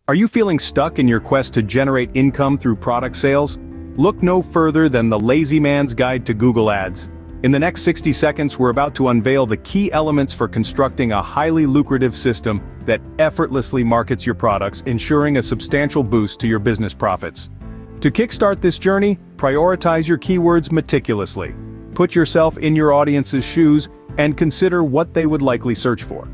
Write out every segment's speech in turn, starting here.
Are you feeling stuck in your quest to generate income through product sales? Look no further than the lazy man's guide to Google Ads. In the next 60 seconds, we're about to unveil the key elements for constructing a highly lucrative system that effortlessly markets your products, ensuring a substantial boost to your business profits. To kickstart this journey, prioritize your keywords meticulously. Put yourself in your audience's shoes and consider what they would likely search for.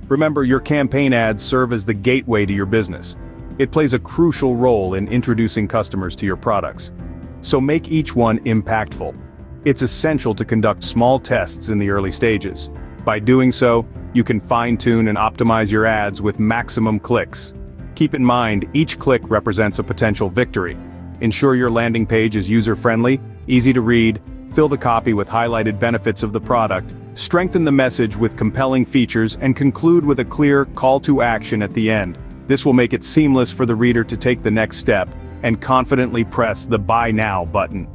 Remember, your campaign ads serve as the gateway to your business. It plays a crucial role in introducing customers to your products. So make each one impactful. It's essential to conduct small tests in the early stages. By doing so, you can fine-tune and optimize your ads with maximum clicks. Keep in mind, each click represents a potential victory. Ensure your landing page is user-friendly, easy to read, fill the copy with highlighted benefits of the product, strengthen the message with compelling features, and conclude with a clear call to action at the end. This will make it seamless for the reader to take the next step and confidently press the Buy Now button.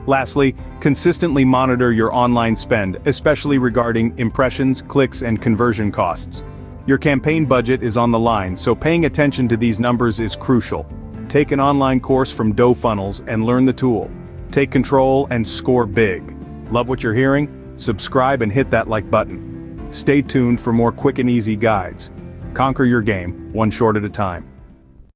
Lastly, consistently monitor your online spend, especially regarding impressions, clicks, and conversion costs. Your campaign budget is on the line, so paying attention to these numbers is crucial. Take an online course from Dough Funnels and learn the tool. Take control and score big. Love what you're hearing? Subscribe and hit that like button. Stay tuned for more quick and easy guides. Conquer your game, one short at a time.